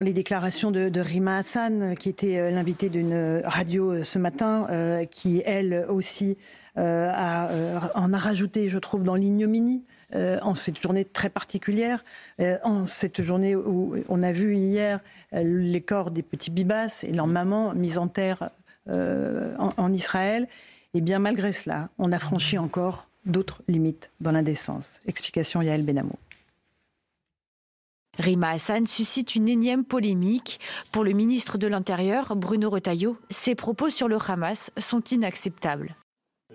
Les déclarations de Rima Hassan, qui était l'invitée d'une radio ce matin, qui elle aussi en a rajouté, je trouve, dans l'ignominie, en cette journée très particulière, en cette journée où on a vu hier les corps des petits Bibas et leurs mamans mises en terre en Israël. Et bien malgré cela, on a franchi encore d'autres limites dans l'indécence. Explication Yael Benamou. Rima Hassan suscite une énième polémique. Pour le ministre de l'Intérieur, Bruno Retailleau, ses propos sur le Hamas sont inacceptables.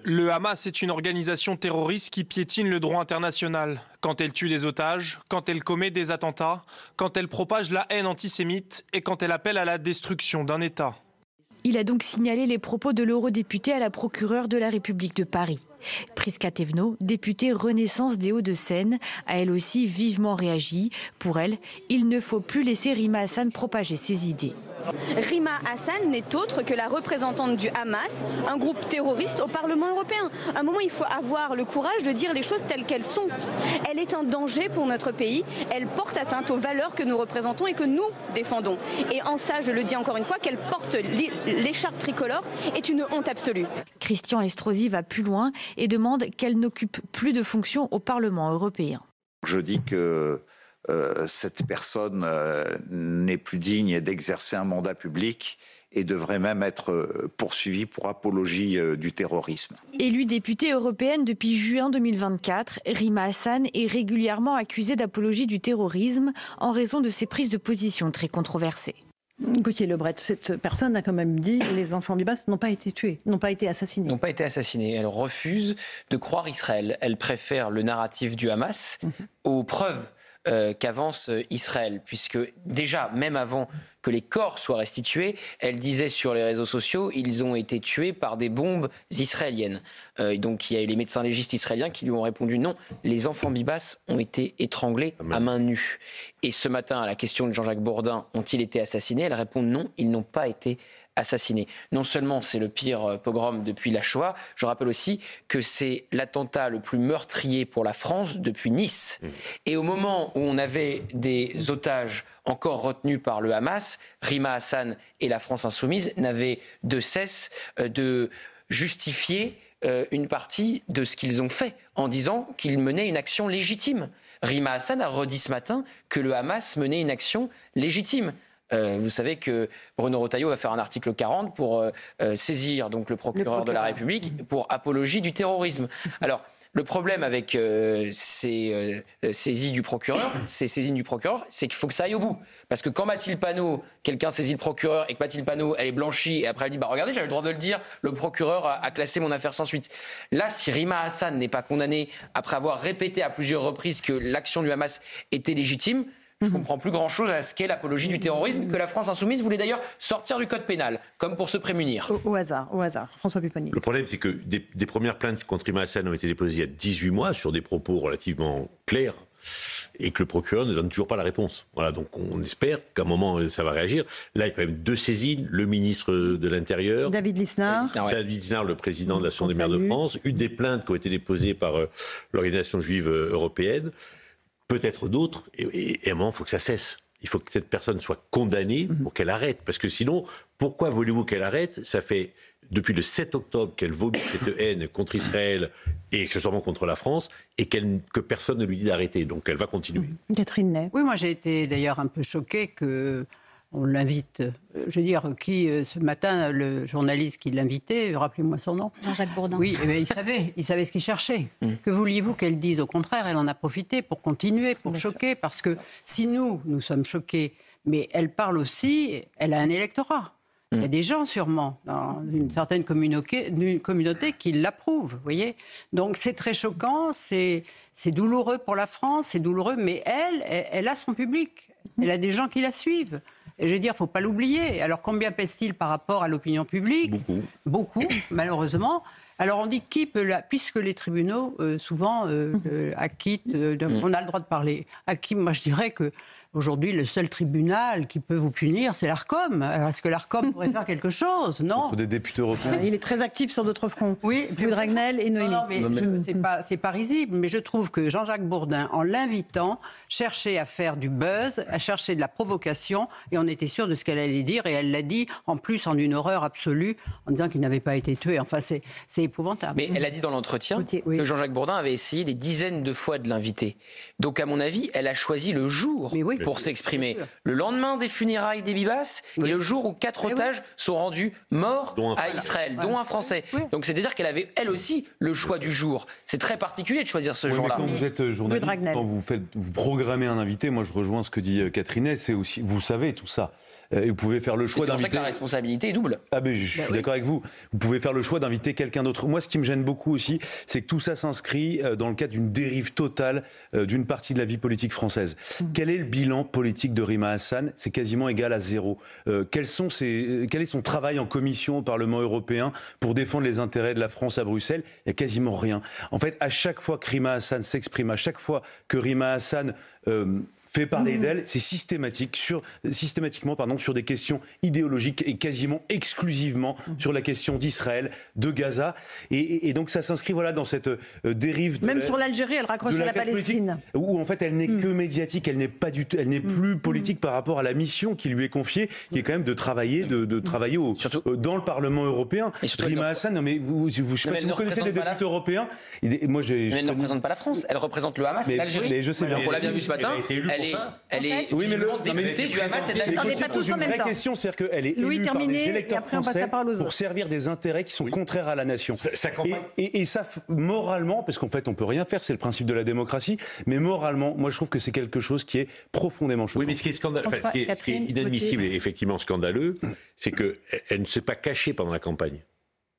Le Hamas est une organisation terroriste qui piétine le droit international. Quand elle tue des otages, quand elle commet des attentats, quand elle propage la haine antisémite et quand elle appelle à la destruction d'un État. Il a donc signalé les propos de l'eurodéputé à la procureure de la République de Paris. Prisca Thévenot, députée Renaissance des Hauts-de-Seine, a elle aussi vivement réagi. Pour elle, il ne faut plus laisser Rima Hassan propager ses idées. Rima Hassan n'est autre que la représentante du Hamas, un groupe terroriste au Parlement européen. À un moment, il faut avoir le courage de dire les choses telles qu'elles sont. Elle est un danger pour notre pays. Elle porte atteinte aux valeurs que nous représentons et que nous défendons. Et en ça, je le dis encore une fois, qu'elle porte l'écharpe tricolore est une honte absolue. Christian Estrosi va plus loin et demande qu'elle n'occupe plus de fonctions au Parlement européen. Je dis que cette personne n'est plus digne d'exercer un mandat public et devrait même être poursuivie pour apologie du terrorisme. Élue députée européenne depuis juin 2024, Rima Hassan est régulièrement accusée d'apologie du terrorisme en raison de ses prises de position très controversées. Gauthier Lebret, cette personne a quand même dit que les enfants Bibas n'ont pas été tués, n'ont pas été assassinés. N'ont pas été assassinés. Elle refuse de croire Israël. Elle préfère le narratif du Hamas aux preuves qu'avance Israël, puisque déjà, même avant que les corps soient restitués, elle disait sur les réseaux sociaux, ils ont été tués par des bombes israéliennes. Donc il y a eu les médecins légistes israéliens qui lui ont répondu non, les enfants Bibas ont été étranglés à main nue. Et ce matin, à la question de Jean-Jacques Bourdin, ont-ils été assassinés? Elle répond non, ils n'ont pas été assassinés. Non seulement c'est le pire pogrom depuis la Shoah, je rappelle aussi que c'est l'attentat le plus meurtrier pour la France depuis Nice. Et au moment où on avait des otages encore retenus par le Hamas, Rima Hassan et la France insoumise n'avaient de cesse de justifier une partie de ce qu'ils ont fait en disant qu'ils menaient une action légitime. Rima Hassan a redit ce matin que le Hamas menait une action légitime. Vous savez que Bruno Retailleau va faire un article 40 pour saisir donc le procureur de la République pour apologie du terrorisme. Alors, le problème avec ces saisines du procureur, c'est qu'il faut que ça aille au bout. Parce que quand Mathilde Panot, quelqu'un saisit le procureur et que Mathilde Panot, elle est blanchie et après elle dit bah regardez, j'avais le droit de le dire, le procureur a classé mon affaire sans suite. Là, si Rima Hassan n'est pas condamnée après avoir répété à plusieurs reprises que l'action du Hamas était légitime, je ne comprends plus grand-chose à ce qu'est l'apologie du terrorisme que la France insoumise voulait d'ailleurs sortir du code pénal, comme pour se prémunir. Au hasard. François Pupponi. Le problème, c'est que des premières plaintes contre Rima Hassan ont été déposées il y a 18 mois sur des propos relativement clairs et que le procureur ne donne toujours pas la réponse. Voilà, donc on espère qu'à un moment, ça va réagir. Là, il y a quand même deux saisines, le ministre de l'Intérieur, David Lisnard, le président de l'Assemblée des maires de France, une des plaintes qui ont été déposées par l'organisation juive européenne, peut-être d'autres, et à un moment, il faut que ça cesse. Il faut que cette personne soit condamnée pour qu'elle arrête. Parce que sinon, pourquoi voulez-vous qu'elle arrête? Ça fait depuis le 7 octobre qu'elle vomit cette haine contre Israël et accessoirement contre la France, et que personne ne lui dit d'arrêter. Donc elle va continuer. Catherine Ney. Oui, moi j'ai été d'ailleurs un peu choquée que on l'invite. Je veux dire, ce matin, le journaliste qui l'invitait, rappelez-moi son nom. Jean-Jacques Bourdin. Oui, eh bien, il savait ce qu'il cherchait. Que vouliez-vous qu'elle dise? Au contraire, elle en a profité pour continuer, pour choquer. Parce que si nous sommes choqués, mais elle parle aussi, elle a un électorat. Il y a des gens sûrement dans une certaine communauté qui l'approuvent, vous voyez. Donc c'est très choquant, c'est douloureux pour la France, c'est douloureux, mais elle a son public, elle a des gens qui la suivent. Et je veux dire, il ne faut pas l'oublier. Alors combien pèse-t-il par rapport à l'opinion publique? Beaucoup, malheureusement. Alors on dit qui peut puisque les tribunaux souvent acquittent, on a le droit de parler. À qui, moi je dirais que Aujourd'hui, le seul tribunal qui peut vous punir, c'est l'Arcom. Alors, est-ce que l'Arcom pourrait faire quelque chose? Non. Contre des députés européens. Il est très actif sur d'autres fronts. Oui, Dragnel et Noémie. Non, mais c'est pas risible, mais je trouve que Jean-Jacques Bourdin, en l'invitant, cherchait à faire du buzz, à chercher de la provocation, et on était sûr de ce qu'elle allait dire, et elle l'a dit, en plus, en une horreur absolue, en disant qu'il n'avait pas été tué. Enfin, c'est épouvantable. Mais elle a dit dans l'entretien que Jean-Jacques Bourdin avait essayé des dizaines de fois de l'inviter. Donc, à mon avis, elle a choisi le jour pour s'exprimer. Le lendemain des funérailles des Bibas, et le jour où 4 otages sont rendus morts à Israël, dont un Français. Donc, c'est-à-dire qu'elle avait, elle aussi, le choix du jour. C'est très particulier de choisir ce jour-là. Quand vous êtes journaliste, quand vous programmez un invité, moi je rejoins ce que dit Catherine, c'est aussi, vous savez tout ça. Et vous pouvez faire le choix d'inviter. C'est pour ça que la responsabilité est double. Ah ben je suis d'accord avec vous. Vous pouvez faire le choix d'inviter quelqu'un d'autre. Moi, ce qui me gêne beaucoup aussi, c'est que tout ça s'inscrit dans le cadre d'une dérive totale d'une partie de la vie politique française. Quel est le bilan politique de Rima Hassan? C'est quasiment égal à 0. Quel est son travail en commission au Parlement européen pour défendre les intérêts de la France à Bruxelles? Il n'y a quasiment rien. En fait, à chaque fois que Rima Hassan s'exprime, à chaque fois que Rima Hassan fait parler d'elle, c'est systématiquement sur des questions idéologiques et quasiment exclusivement sur la question d'Israël, de Gaza. Et donc ça s'inscrit dans cette dérive. Même sur l'Algérie, elle raccroche à la Palestine. Où en fait elle n'est que médiatique, elle n'est pas du tout, elle n'est plus politique par rapport à la mission qui lui est confiée, qui est quand même de travailler, travailler dans le Parlement européen. Rima Hassan, non mais je ne sais pas si vous connaissez des députés européens. Mais elle ne représente pas la France, elle représente le Hamas et l'Algérie. Mais je sais bien. On l'a bien vu ce matin. Elle est députée du Hamas et de l'Algérie. Pas tous en même temps. Une vraie question, c'est-à-dire qu'elle est élue par les électeurs français pour servir des intérêts qui sont contraires à la nation. Et ça, moralement, parce qu'en fait, on peut rien faire, c'est le principe de la démocratie, mais moralement, moi, je trouve que c'est quelque chose qui est profondément choquant. Oui, mais ce qui est inadmissible et effectivement scandaleux, c'est qu'elle ne s'est pas cachée pendant la campagne.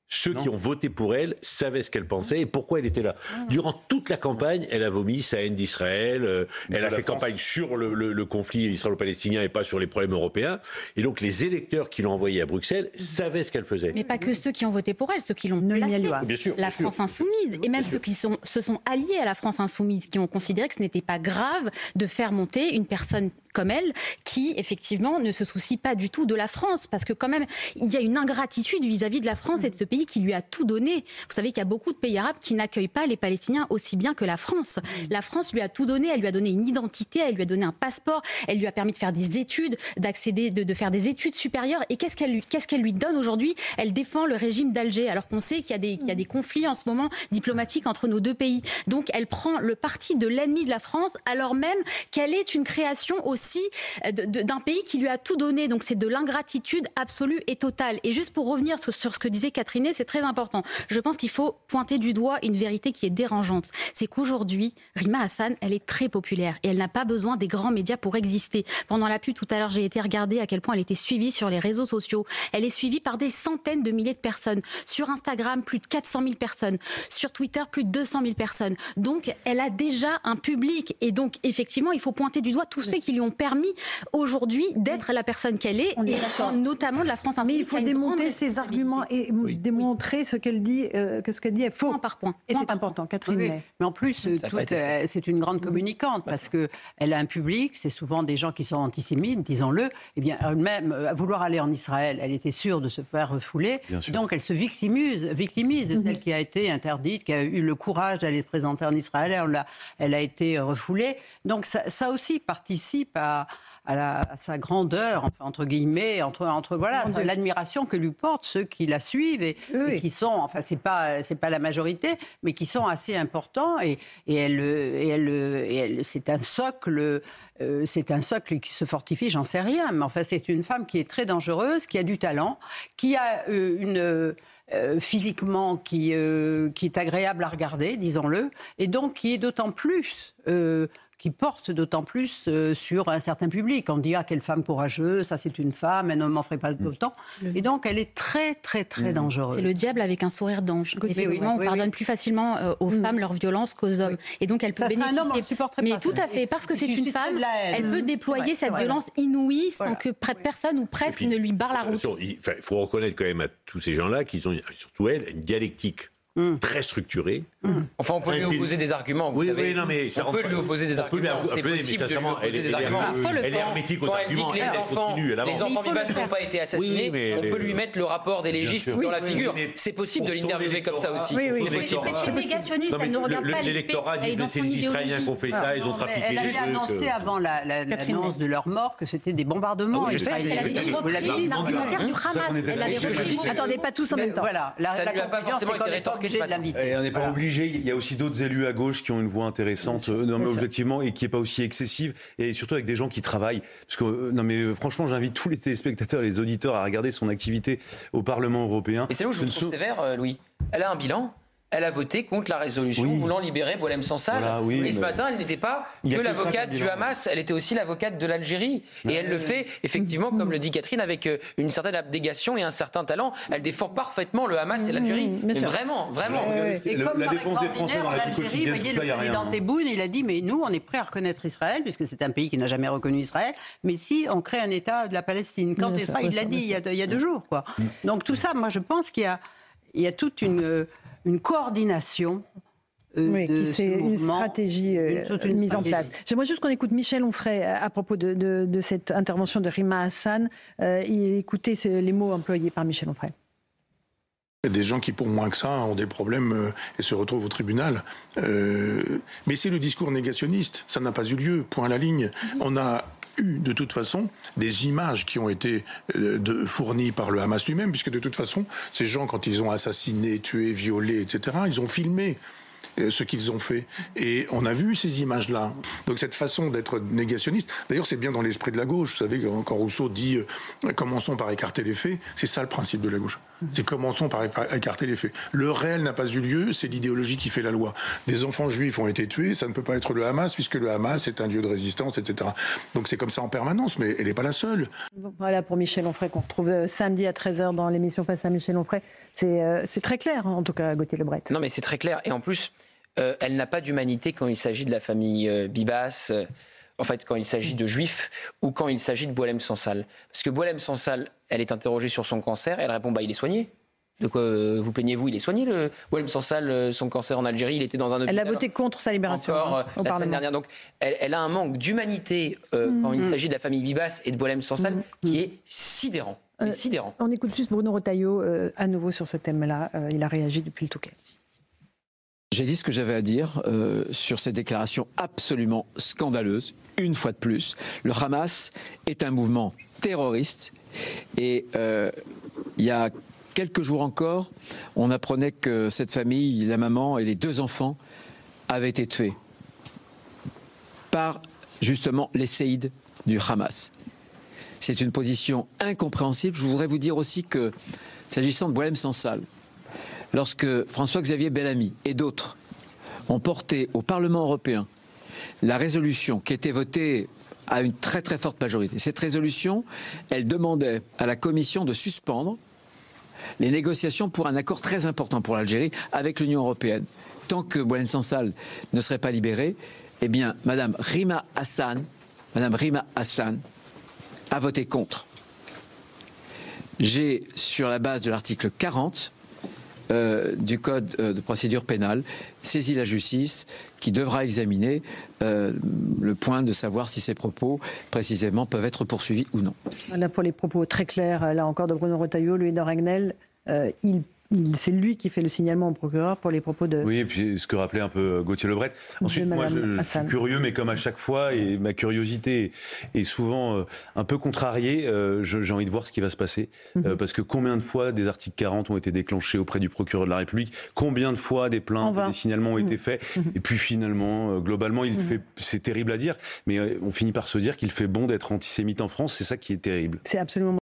Ceux qui ont voté pour elle savaient ce qu'elle pensait et pourquoi elle était là. Durant toute la campagne, elle a vomi sa haine d'Israël, elle a fait campagne sur le conflit israélo-palestinien et pas sur les problèmes européens. Et donc les électeurs qui l'ont envoyée à Bruxelles savaient ce qu'elle faisait. Mais pas que ceux qui ont voté pour elle, ceux qui l'ont placée. Bien sûr, la France insoumise, et même ceux qui se sont alliés à la France insoumise, qui ont considéré que ce n'était pas grave de faire monter une personne comme elle, qui effectivement ne se soucie pas du tout de la France, parce que quand même, il y a une ingratitude vis-à-vis de la France et de ce pays qui lui a tout donné. Vous savez qu'il y a beaucoup de pays arabes qui n'accueillent pas les Palestiniens aussi bien que la France. La France lui a tout donné, elle lui a donné une identité, elle lui a donné un passeport, elle lui a permis de faire des études, d'accéder, de faire des études supérieures. Et qu'est-ce qu'elle lui donne aujourd'hui? Elle défend le régime d'Alger, alors qu'on sait qu'il y a des conflits en ce moment diplomatiques entre nos deux pays. Donc elle prend le parti de l'ennemi de la France, alors même qu'elle est une création aussi d'un pays qui lui a tout donné. Donc c'est de l'ingratitude absolue et totale. Et juste pour revenir sur ce que disait Catherine, c'est très important. Je pense qu'il faut pointer du doigt une vérité qui est dérangeante. C'est qu'aujourd'hui, Rima Hassan, elle est très populaire et elle n'a pas besoin des grands médias pour exister. Pendant la pub tout à l'heure, j'ai été regarder à quel point elle était suivie sur les réseaux sociaux. Elle est suivie par des centaines de milliers de personnes. Sur Instagram, plus de 400 000 personnes. Sur Twitter, plus de 200 000 personnes. Donc, elle a déjà un public. Et donc, effectivement, il faut pointer du doigt tous ceux qui lui ont permis aujourd'hui d'être la personne qu'elle est, et notamment de la France insoumise. Mais il faut démonter ses arguments et démontrer ce qu'elle dit, que ce qu'elle dit est faux. Point par point. Et c'est important, Catherine. Oui. Mais en plus, c'est une grande communicante, parce qu'elle a un public, c'est souvent des gens qui sont antisémites, disons-le. Eh bien, elle-même, à vouloir aller en Israël, elle était sûre de se faire refouler. Donc, elle se victimise de celle qui a été interdite, qui a eu le courage d'aller se présenter en Israël. Elle a été refoulée. Donc, ça aussi participe à sa grandeur, enfin, entre guillemets, l'admiration que lui portent ceux qui la suivent et qui sont, enfin c'est pas la majorité, mais qui sont assez importants et c'est un socle. C'est un socle qui se fortifie, j'en sais rien, mais enfin c'est une femme qui est très dangereuse, qui a du talent, qui a physiquement qui est agréable à regarder, disons-le, et donc qui est d'autant plus qui porte d'autant plus sur un certain public. On dit, quelle femme courageuse, ça c'est une femme, elle ne m'en ferait pas autant. Et donc elle est très, très, très dangereuse. C'est le diable avec un sourire d'ange. Effectivement, on pardonne plus facilement aux femmes leur violence qu'aux hommes. Et donc elle peut bénéficier. Un homme, on le supporterait pas. Mais tout à fait, parce que c'est une femme, elle peut déployer cette violence inouïe sans que personne ou presque ne lui barre la route. Il faut reconnaître quand même à tous ces gens-là qu'ils ont, surtout elle, une dialectique très structurée, Enfin, on peut lui opposer des arguments, vous savez. Oui, non, mais on peut lui opposer des arguments. C'est possible de lui opposer des arguments. Elle est hermétique aux Quand arguments. elle dit que les enfants Bibas n'ont pas été assassinés, on peut lui mettre le rapport des légistes dans la figure. C'est possible de l'interviewer comme ça aussi. C'est une négationniste, elle ne regarde pas les faits. L'électorat dit que c'est les Israéliens qui ont fait ça, ils ont trafiqué. Elle avait annoncé avant l'annonce de leur mort que c'était des bombardements. Je sais, elle avait repris l'argumentaire du Hamas. Attendez, pas tous en même temps. Voilà, la conclusion, c'est qu'on n'est pas obligé de l'inviter. On n'est pas obligé. Il y a aussi d'autres élus à gauche qui ont une voix intéressante, non, mais objectivement, et qui n'est pas aussi excessive, et surtout avec des gens qui travaillent. Parce que, non, mais franchement, j'invite tous les téléspectateurs et les auditeurs à regarder son activité au Parlement européen. Et c'est là où je vous trouve sévère, Louis. Elle a un bilan. Elle a voté contre la résolution voulant libérer Boualem Sansal. Voilà, et ce matin, elle n'était pas que l'avocate du Hamas, elle était aussi l'avocate de l'Algérie. Et elle le fait, effectivement, comme le dit Catherine, avec une certaine abnégation et un certain talent. Elle défend parfaitement le Hamas et l'Algérie. Vraiment, vraiment. Et comme la défense des Français dans la vie quotidienne, vous voyez, le président Tebboune, il a dit, mais nous, on est prêt à reconnaître Israël, puisque c'est un pays qui n'a jamais reconnu Israël, mais si on crée un État de la Palestine. Quand Israël, il l'a dit il y a 2 jours, quoi. Donc tout ça, moi, je pense qu'il y a toute une coordination c'est une stratégie mise en place. J'aimerais juste qu'on écoute Michel Onfray à propos de cette intervention de Rima Hassan. Écoutez les mots employés par Michel Onfray. Il y a des gens qui, pour moins que ça, ont des problèmes et se retrouvent au tribunal. Mais c'est le discours négationniste. Ça n'a pas eu lieu, point à la ligne. On a eu de toute façon des images qui ont été fournies par le Hamas lui-même, puisque de toute façon, ces gens, quand ils ont assassiné, tué, violé, etc., ils ont filmé ce qu'ils ont fait. Et on a vu ces images-là. Donc cette façon d'être négationniste, d'ailleurs c'est bien dans l'esprit de la gauche. Vous savez, quand Rousseau dit « commençons par écarter les faits », c'est ça le principe de la gauche. C'est « commençons par écarter les faits ». Le réel n'a pas eu lieu, c'est l'idéologie qui fait la loi. Des enfants juifs ont été tués, ça ne peut pas être le Hamas, puisque le Hamas est un lieu de résistance, etc. Donc c'est comme ça en permanence, mais elle n'est pas la seule. Voilà pour Michel Onfray, qu'on retrouve samedi à 13h dans l'émission Face à Michel Onfray. C'est très clair, en tout cas, Gauthier Lebret. Non, mais c'est très clair. Et en plus, elle n'a pas d'humanité quand il s'agit de la famille Bibas, en fait, quand il s'agit de juifs ou quand il s'agit de Boualem Sansal. Parce que Boualem Sansal, elle est interrogée sur son cancer, elle répond il est soigné. De quoi vous plaignez-vous? Il est soigné, le Boualem Sansal, son cancer en Algérie, il était dans un hôpital. Elle a voté contre sa libération encore, la semaine dernière. Donc, elle a un manque d'humanité quand il s'agit de la famille Bibas et de Boualem Sansal qui est sidérant. Sidérant. On écoute juste Bruno Retailleau à nouveau sur ce thème-là. Il a réagi depuis le Touquet. J'ai dit ce que j'avais à dire sur cette déclaration absolument scandaleuse. Une fois de plus, le Hamas est un mouvement terroriste et il y a quelques jours encore, on apprenait que cette famille, la maman et les 2 enfants avaient été tués par justement les séides du Hamas. C'est une position incompréhensible. Je voudrais vous dire aussi que, s'agissant de Boualem Sansal, lorsque François-Xavier Bellamy et d'autres ont porté au Parlement européen la résolution qui était votée à une très très forte majorité, cette résolution, elle demandait à la Commission de suspendre les négociations pour un accord très important pour l'Algérie avec l'Union européenne. Tant que Boualem Sansal ne serait pas libéré, eh bien, Madame Rima Hassan a voté contre. J'ai, sur la base de l'article 40 du Code de procédure pénale, saisi la justice qui devra examiner le point de savoir si ces propos, précisément, peuvent être poursuivis ou non. Voilà pour les propos très clairs, là encore, de Bruno Retailleau. Louis de Ragnel, c'est lui qui fait le signalement au procureur pour les propos de... Oui, et puis ce que rappelait un peu Gauthier Lebret. Ensuite, moi, je suis curieux, mais comme à chaque fois, et ma curiosité est souvent un peu contrariée, j'ai envie de voir ce qui va se passer. Parce que combien de fois des articles 40 ont été déclenchés auprès du procureur de la République? Combien de fois des plaintes, des signalements ont été faits? Et puis finalement, globalement, c'est terrible à dire, mais on finit par se dire qu'il fait bon d'être antisémite en France. C'est ça qui est terrible. C'est absolument